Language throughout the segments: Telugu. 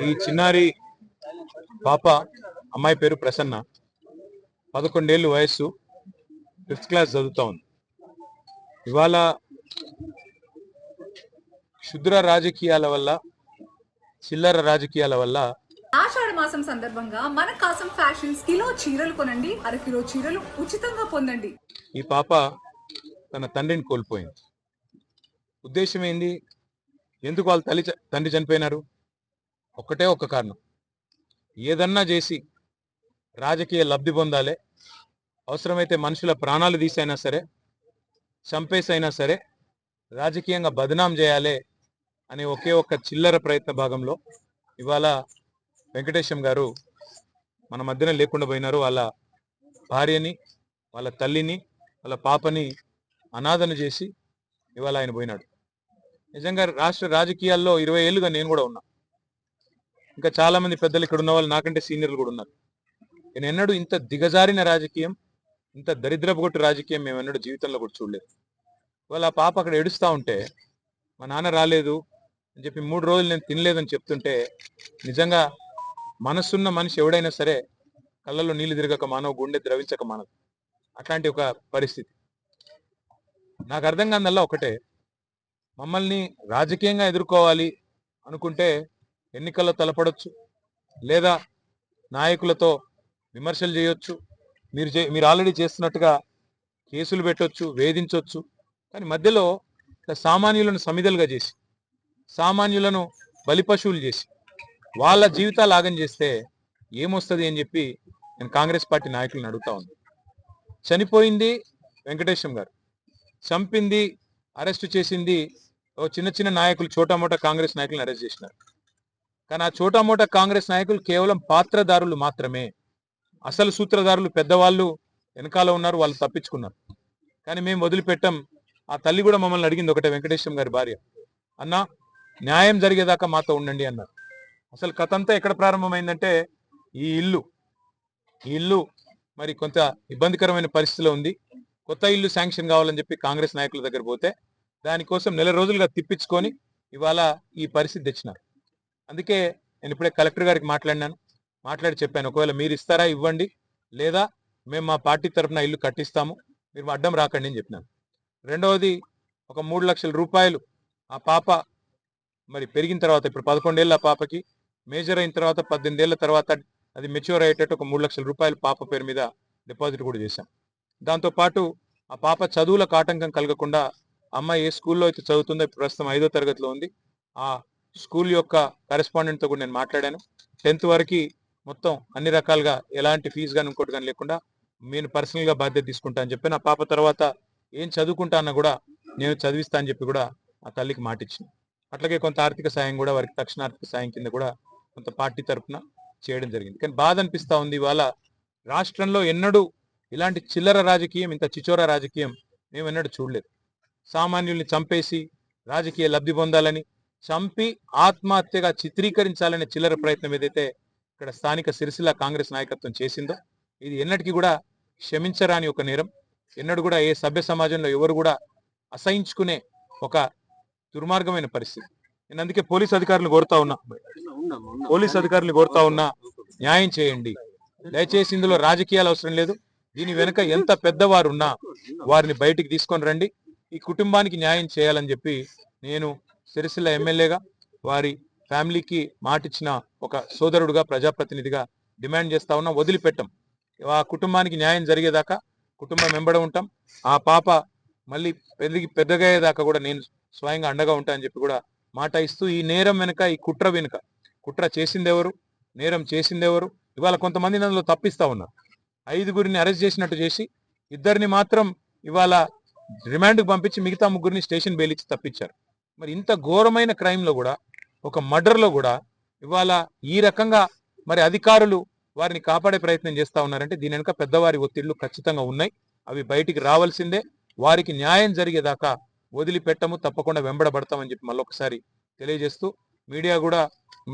ఈ చిన్నారి పాప అమ్మాయి పేరు ప్రసన్న 11 ఏళ్ళు వయస్సు 5th క్లాస్ చదువుతా ఉంది. ఇవాళ క్షుద్ర రాజకీయాల వల్ల చిల్లర రాజకీయాల వల్ల ఆషాఢ మాసం సందర్భంగా మన కాసం ఫ్యాషన్స్ కిలో చీరలు కొనండి, అరకిలో చీరలు ఉచితంగా పొందండి. ఈ పాప తన తండ్రిని కోల్పోయింది. ఉద్దేశం ఏంది? ఎందుకు వాళ్ళ తండ్రి చనిపోయినారు? ఒక్కటే ఒక్క కారణం, ఏదన్నా చేసి రాజకీయ లబ్ధి పొందాలి, అవసరమైతే మనుషుల ప్రాణాలు తీసైనా సరే, చంపేసైనా సరే రాజకీయంగా బదనాం చేయాలి అనే ఒకే ఒక్క చిల్లర ప్రయత్న భాగంలో ఇవాళ వెంకటేశం గారు మన మధ్యన లేకుండా పోయినారు. వాళ్ళ భార్యని, వాళ్ళ తల్లిని, వాళ్ళ పాపని అనాథను చేసి ఇవాళ ఆయన పోయినాడు. నిజంగా రాష్ట్ర రాజకీయాల్లో 20 ఏళ్ళుగా నేను కూడా ఉన్నా. ఇంకా చాలా మంది పెద్దలు ఇక్కడ ఉన్న వాళ్ళు నాకంటే సీనియర్లు కూడా ఉన్నారు. నేను ఎన్నడూ ఇంత దిగజారిన రాజకీయం, ఇంత దరిద్రపుగొట్టు రాజకీయం మేము ఎన్నడూ జీవితంలో కూడా చూడలేదు. ఇవాళ ఆ పాప అక్కడ ఏడుస్తూ ఉంటే, మా నాన్న రాలేదు అని చెప్పి 3 రోజులు నేను తినలేదని చెప్తుంటే, నిజంగా మనసున్న మనిషి ఎవడైనా సరే కళ్ళల్లో నీళ్లు తిరగక మానవ, గుండె ద్రవించక మానదు. అట్లాంటి ఒక పరిస్థితి. నాకు అర్థం కాదల్లా ఒకటే, మమ్మల్ని రాజకీయంగా ఎదుర్కోవాలి అనుకుంటే ఎన్నికల్లో తలపడొచ్చు, లేదా నాయకులతో విమర్శలు చేయొచ్చు, మీరు ఆల్రెడీ చేస్తున్నట్టుగా కేసులు పెట్టొచ్చు, వేధించవచ్చు. కానీ మధ్యలో సామాన్యులను సమిధలుగా చేసి, సామాన్యులను బలిపశువులు చేసి వాళ్ళ జీవితాలు ఆగం చేస్తే ఏమొస్తుంది అని చెప్పి నేను కాంగ్రెస్ పార్టీ నాయకులను అడుగుతా ఉంది. చనిపోయింది వెంకటేశం గారు, చంపింది, అరెస్టు చేసింది చిన్న చిన్న నాయకులు, చోటామోటా కాంగ్రెస్ నాయకులను అరెస్ట్ చేసినారు. కానీ ఆ చోటామోటా కాంగ్రెస్ నాయకులు కేవలం పాత్రదారులు మాత్రమే. అసలు సూత్రధారులు పెద్దవాళ్ళు వెనకాల ఉన్నారు, వాళ్ళు తప్పించుకున్నారు. కానీ మేము వదిలిపెట్టాం. ఆ తల్లి కూడా మమ్మల్ని అడిగింది ఒకటే, వెంకటేశం గారి భార్య, అన్నా న్యాయం జరిగేదాకా మాతో ఉండండి అన్నారు. అసలు కథ అంతా ఎక్కడ ప్రారంభమైందంటే, ఈ ఇల్లు మరి కొంత ఇబ్బందికరమైన పరిస్థితిలో ఉంది. కొత్త ఇల్లు శాంక్షన్ కావాలని చెప్పి కాంగ్రెస్ నాయకుల దగ్గర పోతే దానికోసం నెల రోజులుగా తిప్పించుకొని ఇవాళ ఈ పరిస్థితి తెచ్చినారు. అందుకే నేను ఇప్పుడే కలెక్టర్ గారికి మాట్లాడి చెప్పాను, ఒకవేళ మీరు ఇస్తారా ఇవ్వండి, లేదా మేము మా పార్టీ తరఫున ఇల్లు కట్టిస్తాము, మీరు అడ్డం రాకండి అని చెప్పినాను. రెండవది, ఒక 3 లక్షల రూపాయలు ఆ పాప మరి పెరిగిన తర్వాత, ఇప్పుడు 11 ఏళ్ళ పాపకి, మేజర్ అయిన తర్వాత 18 ఏళ్ళ తర్వాత అది మెచ్యూర్ అయ్యేటట్టు ఒక 3 లక్షల రూపాయలు పాప పేరు మీద డిపాజిట్ కూడా చేశాం. దాంతోపాటు ఆ పాప చదువులకు ఆటంకం కలగకుండా, అమ్మాయి ఏ స్కూల్లో అయితే చదువుతుందో, ఇప్పుడు ప్రస్తుతం 5వ తరగతిలో ఉంది, ఆ స్కూల్ యొక్క కరెస్పాండెంట్తో కూడా నేను మాట్లాడాను. 10th వరకు మొత్తం అన్ని రకాలుగా ఎలాంటి ఫీజు కానీ ఇంకోటి కానీ లేకుండా నేను పర్సనల్గా బాధ్యత తీసుకుంటా అని చెప్పి, నా పాప తర్వాత ఏం చదువుకుంటా అన్న కూడా నేను చదివిస్తా అని చెప్పి కూడా ఆ తల్లికి మాట ఇచ్చిన. అట్లాగే కొంత ఆర్థిక సాయం కూడా, వారికి తక్షణ ఆర్థిక సాయం కింద కూడా కొంత పార్టీ తరఫున చేయడం జరిగింది. కానీ బాధ అనిపిస్తూ ఉంది, ఇవాళ రాష్ట్రంలో ఎన్నడూ ఇలాంటి చిల్లర రాజకీయం, ఇంత చిచోర రాజకీయం మేము ఎన్నడూ చూడలేదు. సామాన్యుల్ని చంపేసి రాజకీయ లబ్ధి పొందాలని, చంపి ఆత్మహత్యగా చిత్రీకరించాలనే చిల్లర ప్రయత్నం ఏదైతే ఇక్కడ స్థానిక సిరిసిల్ల కాంగ్రెస్ నాయకత్వం చేసిందో, ఇది ఎన్నటికీ కూడా క్షమించరాని ఒక నేరం. ఎన్నడూ కూడా ఏ సభ్య సమాజంలో ఎవరు కూడా అసహించుకునే ఒక దుర్మార్గమైన పరిస్థితి. నేను అందుకే పోలీస్ అధికారులు కోరుతా ఉన్నా, న్యాయం చేయండి దయచేసి. ఇందులో రాజకీయాలు అవసరం లేదు. దీని వెనుక ఎంత పెద్దవారు ఉన్నా వారిని బయటికి తీసుకొని రండి, ఈ కుటుంబానికి న్యాయం చేయాలని చెప్పి నేను సిరిసిల్ల ఎమ్మెల్యేగా, వారి ఫ్యామిలీకి మాటిచ్చిన ఒక సోదరుడుగా, ప్రజాప్రతినిధిగా డిమాండ్ చేస్తా ఉన్నా. వదిలిపెట్టం. ఆ కుటుంబానికి న్యాయం జరిగేదాకా కుటుంబం వెంబడ ఉంటాం. ఆ పాప మళ్ళీ పెద్దగా అయ్యేదాకా కూడా నేను స్వయంగా అండగా ఉంటా అని చెప్పి కూడా మాట ఇస్తూ, ఈ నేరం వెనుక, ఈ కుట్ర చేసిందెవరు, నేరం చేసిందెవరు, ఇవాళ కొంతమంది అందులో తప్పిస్తా ఉన్నారు. 5గురిని అరెస్ట్ చేసినట్టు చేసి 2 మాత్రం ఇవాళ రిమాండ్కి పంపించి మిగతా 3 స్టేషన్ బెయిల్ ఇచ్చి తప్పించారు. మరి ఇంత ఘోరమైన క్రైమ్లో కూడా, ఒక మర్డర్లో కూడా ఇవాళ ఈ రకంగా మరి అధికారులు వారిని కాపాడే ప్రయత్నం చేస్తూ ఉన్నారంటే దీని వెనుక పెద్దవారి ఒత్తిళ్లు ఖచ్చితంగా ఉన్నాయి. అవి బయటికి రావాల్సిందే. వారికి న్యాయం జరిగేదాకా వదిలిపెట్టము, తప్పకుండా వెంబడబడతామని చెప్పి మళ్ళొకసారి తెలియజేస్తూ, మీడియా కూడా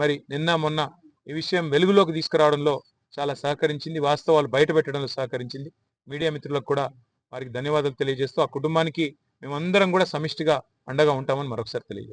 మరి నిన్న మొన్న ఈ విషయం వెలుగులోకి తీసుకురావడంలో చాలా సహకరించింది, వాస్తవాలు బయట పెట్టడంలో సహకరించింది. మీడియా మిత్రులకు కూడా వారికి ధన్యవాదాలు తెలియజేస్తూ, ఆ కుటుంబానికి మేమందరం కూడా సమిష్టిగా అండగా ఉంటామని మరొకసారి తెలియజేస్తాం.